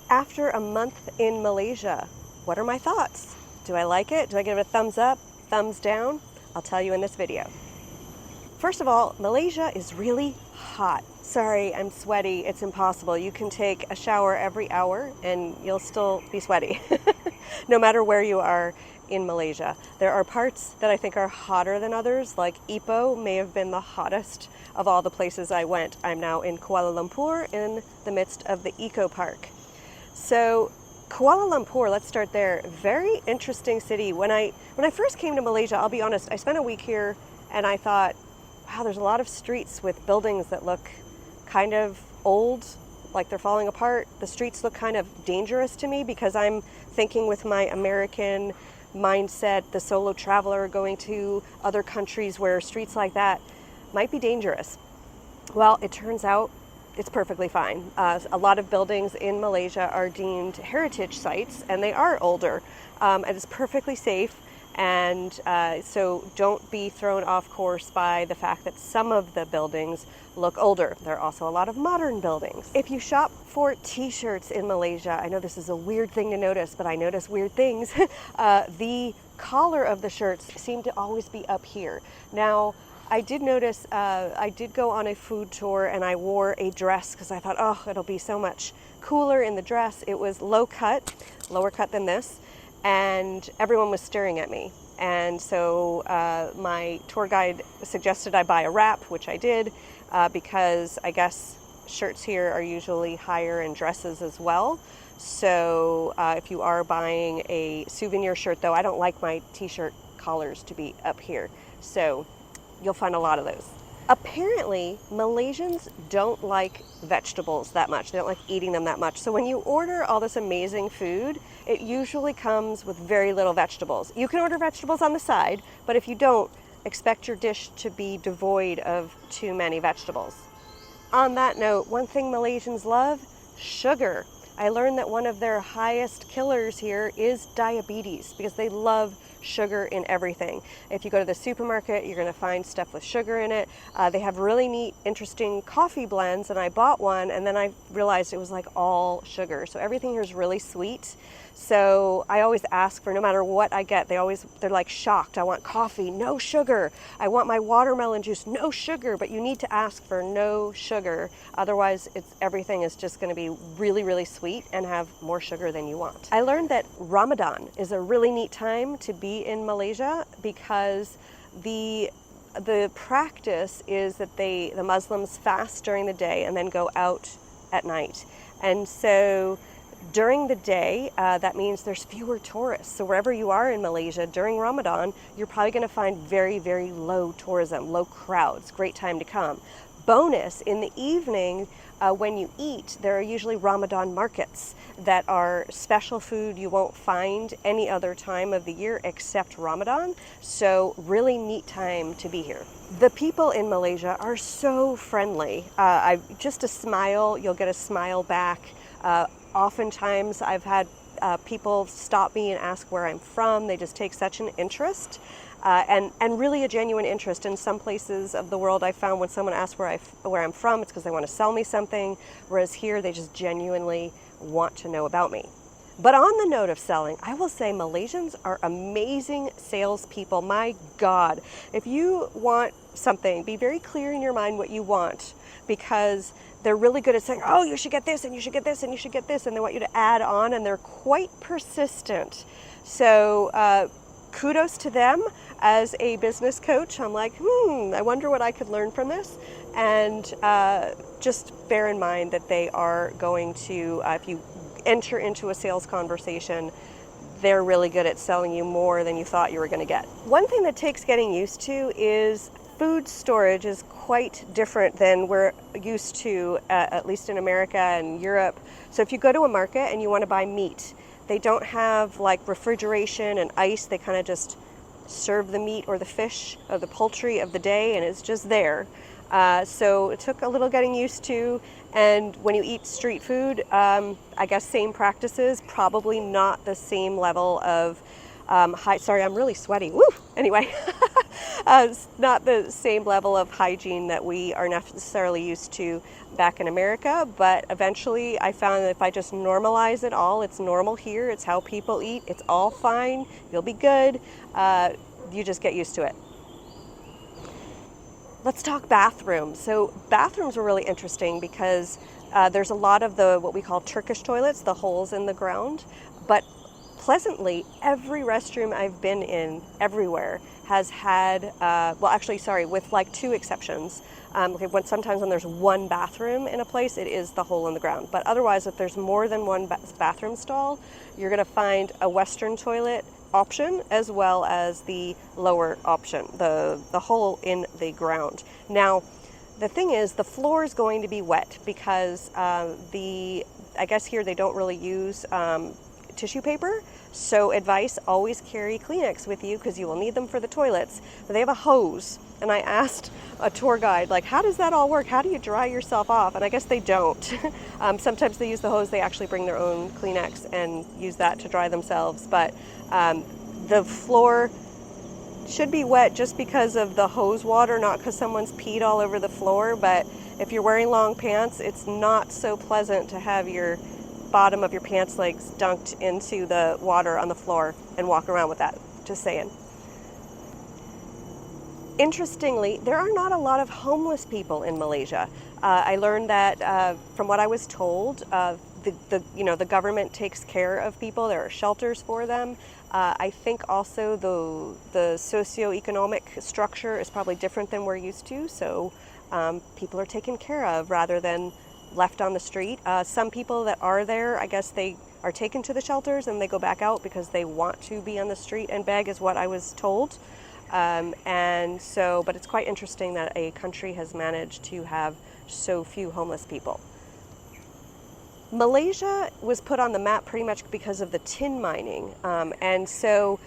After a month in Malaysia, what are my thoughts? Do I like it? Do I give it a thumbs up, thumbs down? I'll tell you in this video. First of all, Malaysia is really hot. Sorry, I'm sweaty. It's impossible. You can take a shower every hour and you'll still be sweaty, no matter where you are in Malaysia. There are parts that I think are hotter than others, like Ipoh may have been the hottest of all the places I went. I'm now in Kuala Lumpur in the midst of the Eco Park. So Kuala Lumpur, let's start there. Very interesting city. When I first came to Malaysia, I'll be honest, I spent a week here and I thought, wow, there's a lot of streets with buildings that look kind of old, like they're falling apart. The streets look kind of dangerous to me because I'm thinking with my American mindset, the solo traveler going to other countries where streets like that might be dangerous. Well, it turns out it's perfectly fine. A lot of buildings in Malaysia are deemed heritage sites and they are older, and it's perfectly safe. And so don't be thrown off course by the fact that some of the buildings look older. There are also a lot of modern buildings. If you shop for t-shirts in Malaysia, I know this is a weird thing to notice, but I notice weird things. The collar of the shirts seem to always be up here. Now, I did notice, I did go on a food tour and I wore a dress because I thought, oh, it'll be so much cooler in the dress. It was lower cut than this. And everyone was staring at me. And so my tour guide suggested I buy a wrap, which I did, because I guess shirts here are usually higher in dresses as well. So if you are buying a souvenir shirt, though, I don't like my t-shirt collars to be up here. So you'll find a lot of those. Apparently, Malaysians don't like vegetables that much. They don't like eating them that much. So when you order all this amazing food, it usually comes with very little vegetables. You can order vegetables on the side, but if you don't, expect your dish to be devoid of too many vegetables. On that note, one thing Malaysians love, sugar. I learned that one of their highest killers here is diabetes because they love sugar in everything. If you go to the supermarket, you're going to find stuff with sugar in it. They have really neat, interesting coffee blends, and I bought one, and then I realized it was like all sugar. So everything here is really sweet. So I always ask for, no matter what I get, they're like shocked. I want coffee, no sugar. I want my watermelon juice, no sugar. But you need to ask for no sugar. Otherwise, everything is just going to be really, really sweet and have more sugar than you want. I learned that Ramadan is a really neat time to be in Malaysia because the practice is that the Muslims fast during the day and then go out at night. And so during the day, that means there's fewer tourists. So wherever you are in Malaysia during Ramadan, you're probably going to find very, very low tourism, low crowds. Great time to come. Bonus, in the evening, when you eat, there are usually Ramadan markets that are special food you won't find any other time of the year except Ramadan. So really neat time to be here. The people in Malaysia are so friendly. Just a smile, you'll get a smile back. Oftentimes I've had people stop me and ask where I'm from. They just take such an interest and really a genuine interest. In some places of the world I found when someone asks where I'm from, it's because they want to sell me something, whereas here they just genuinely want to know about me. But on the note of selling, I will say Malaysians are amazing salespeople. My God, if you want something, be very clear in your mind what you want, because they're really good at saying, oh, you should get this, and you should get this, and you should get this, and they want you to add on, and they're quite persistent. So kudos to them. As a business coach, I'm like, I wonder what I could learn from this. And just bear in mind that they are going to, if you enter into a sales conversation, they're really good at selling you more than you thought you were going to get. One thing that takes getting used to is food storage is quite different than we're used to, at least in America and Europe. So if you go to a market and you want to buy meat, they don't have like refrigeration and ice. They kind of just serve the meat or the fish or the poultry of the day, and it's just there. So it took a little getting used to. And when you eat street food, I guess same practices, probably not the same level of sorry, I'm really sweaty. Woo! Anyway, it's not the same level of hygiene that we are necessarily used to back in America, but eventually I found that if I just normalize it all, it's normal here, it's how people eat, it's all fine, you'll be good, you just get used to it. Let's talk bathrooms. So bathrooms were really interesting because there's a lot of the what we call Turkish toilets, the holes in the ground, but pleasantly, every restroom I've been in everywhere has had, with like two exceptions. Sometimes when there's one bathroom in a place, it is the hole in the ground. But otherwise, if there's more than one bathroom stall, you're going to find a Western toilet option as well as the lower option, the hole in the ground. Now, the thing is, the floor is going to be wet because I guess here they don't really use tissue paper. So advice, always carry Kleenex with you because you will need them for the toilets. But they have a hose. And I asked a tour guide, like, how does that all work? How do you dry yourself off? And I guess they don't. Sometimes they use the hose. They actually bring their own Kleenex and use that to dry themselves. But the floor should be wet just because of the hose water, not because someone's peed all over the floor. But if you're wearing long pants, it's not so pleasant to have your bottom of your pants legs dunked into the water on the floor and walk around with that. Just saying. Interestingly, there are not a lot of homeless people in Malaysia. I learned that from what I was told, the government takes care of people. There are shelters for them. I think also the socioeconomic structure is probably different than we're used to. So people are taken care of rather than left on the street. Some people that are there, I guess they are taken to the shelters and they go back out because they want to be on the street and beg, is what I was told. But it's quite interesting that a country has managed to have so few homeless people. Malaysia was put on the map pretty much because of the tin mining. And so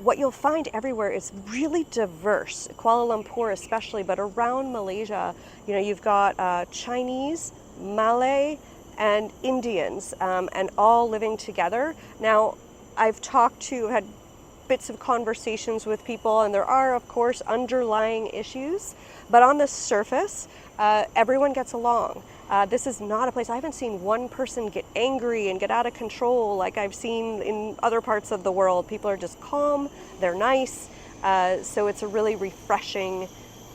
what you'll find everywhere is really diverse, Kuala Lumpur especially, but around Malaysia, you've got Chinese, Malay, and Indians, and all living together. Now, I've had bits of conversations with people, and there are, of course, underlying issues, but on the surface, everyone gets along. This is not a place, I haven't seen one person get angry and get out of control like I've seen in other parts of the world. People are just calm, they're nice, so it's a really refreshing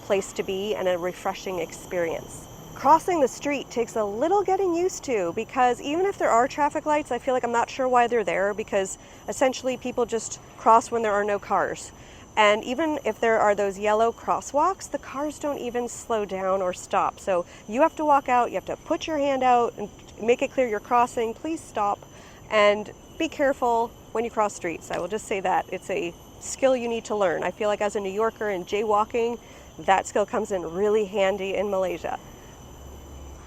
place to be and a refreshing experience. Crossing the street takes a little getting used to because even if there are traffic lights, I feel like I'm not sure why they're there because essentially people just cross when there are no cars. And even if there are those yellow crosswalks, the cars don't even slow down or stop. So you have to walk out, you have to put your hand out and make it clear you're crossing, please stop, and be careful when you cross streets. I will just say that. It's a skill you need to learn. I feel like as a New Yorker and jaywalking, that skill comes in really handy in Malaysia.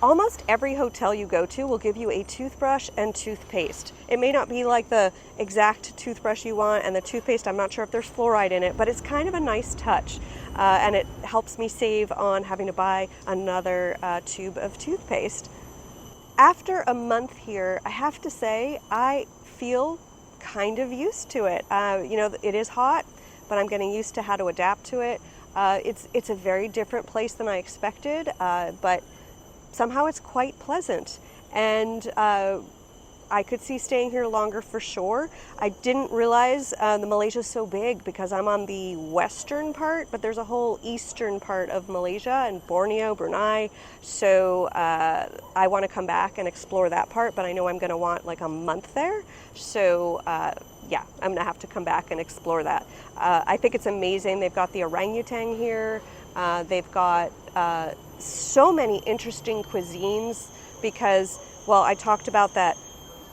Almost every hotel you go to will give you a toothbrush and toothpaste. It may not be like the exact toothbrush you want, and the toothpaste, I'm not sure if there's fluoride in it, but it's kind of a nice touch. And it helps me save on having to buy another tube of toothpaste. After a month here, I have to say, I feel kind of used to it. It is hot, but I'm getting used to how to adapt to it. It's a very different place than I expected, but somehow it's quite pleasant, and I could see staying here longer for sure. I didn't realize the Malaysia's so big because I'm on the western part, but there's a whole eastern part of Malaysia and Borneo, Brunei, so I want to come back and explore that part, but I know I'm going to want like a month there, so yeah, I'm going to have to come back and explore that. I think it's amazing. They've got the orangutan here. They've got so many interesting cuisines because, well, I talked about that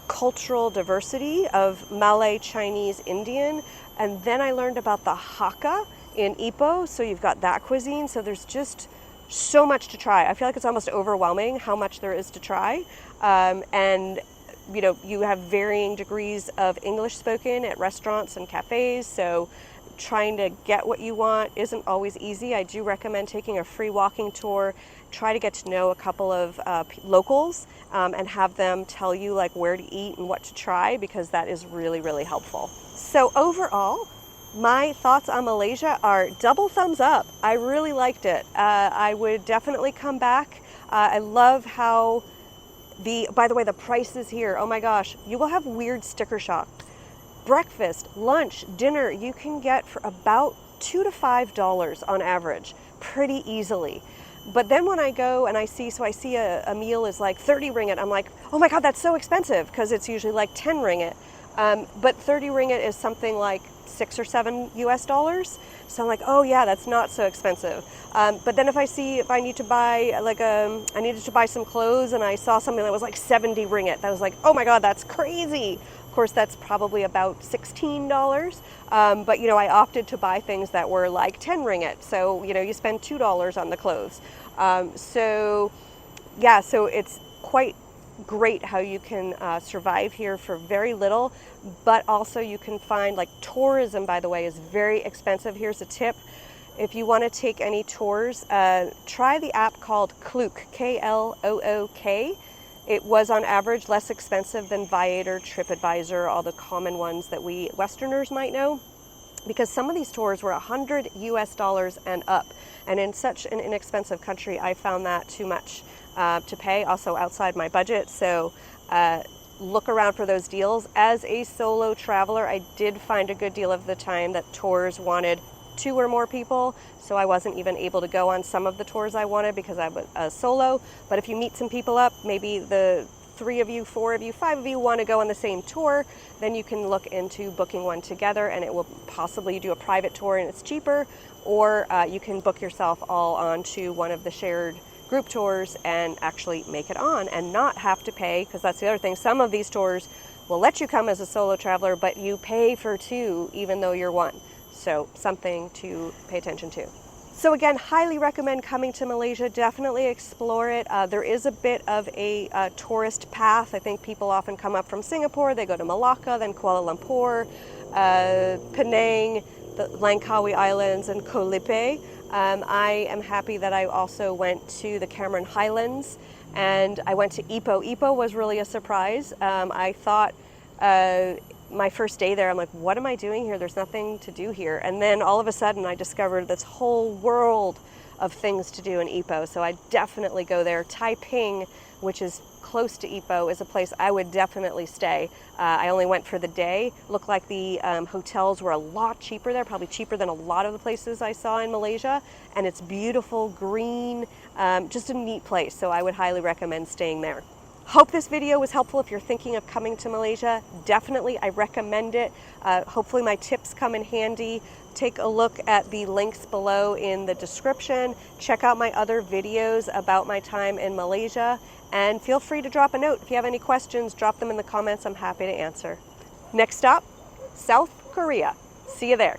cultural diversity of Malay, Chinese, Indian, and then I learned about the Hakka in Ipoh, so you've got that cuisine, so there's just so much to try. I feel like it's almost overwhelming how much there is to try, and you have varying degrees of English spoken at restaurants and cafes, so trying to get what you want isn't always easy. I do recommend taking a free walking tour, try to get to know a couple of locals, and have them tell you like where to eat and what to try, because that is really, really helpful. So overall, my thoughts on Malaysia are double thumbs up. I really liked it. I would definitely come back. I love how by the way, the prices here, oh my gosh, you will have weird sticker shock. Breakfast, lunch, dinner, you can get for about $2 to $5 on average, pretty easily. But then when I go and I see a meal is like 30 ringgit, I'm like, oh my God, that's so expensive, because it's usually like 10 ringgit. But 30 ringgit is something like $6 or $7 US. So I'm like, oh yeah, that's not so expensive. But then if I need to buy I needed to buy some clothes and I saw something that was like 70 ringgit, that was like, oh my God, that's crazy. Of course, that's probably about $16. But I opted to buy things that were like 10 ringgit. So, you spend $2 on the clothes. So it's quite great how you can survive here for very little, but also you can find, like, tourism, by the way, is very expensive. Here's a tip. If you want to take any tours, try the app called Klook, Klook. It was on average less expensive than Viator, TripAdvisor, all the common ones that we Westerners might know, because some of these tours were $100 US and up. And in such an inexpensive country, I found that too much to pay, also outside my budget. So look around for those deals. As a solo traveler, I did find a good deal of the time that tours wanted 2 or more people, so I wasn't even able to go on some of the tours I wanted because I was solo. But if you meet some people up, maybe the 3 of you, 4 of you, 5 of you want to go on the same tour, then you can look into booking one together, and it will possibly do a private tour and it's cheaper, or you can book yourself all onto one of the shared group tours and actually make it on and not have to pay, because that's the other thing. Some of these tours will let you come as a solo traveler, but you pay for 2 even though you're 1. So something to pay attention to. So again, highly recommend coming to Malaysia. Definitely explore it. There is a bit of a tourist path. I think people often come up from Singapore, they go to Malacca, then Kuala Lumpur, Penang, the Langkawi Islands, and Koh Lipe. I am happy that I also went to the Cameron Highlands, and I went to Ipoh. Ipoh was really a surprise. I thought my first day there, I'm like, what am I doing here? There's nothing to do here. And then all of a sudden I discovered this whole world of things to do in Ipoh. So I definitely go there. Taiping, which is close to Ipoh, is a place I would definitely stay. I only went for the day. Looked like the hotels were a lot cheaper there, probably cheaper than a lot of the places I saw in Malaysia. And it's beautiful, green, just a neat place. So I would highly recommend staying there. Hope this video was helpful if you're thinking of coming to Malaysia. Definitely, I recommend it. Hopefully my tips come in handy. Take a look at the links below in the description. Check out my other videos about my time in Malaysia. And feel free to drop a note. If you have any questions, drop them in the comments. I'm happy to answer. Next stop, South Korea. See you there.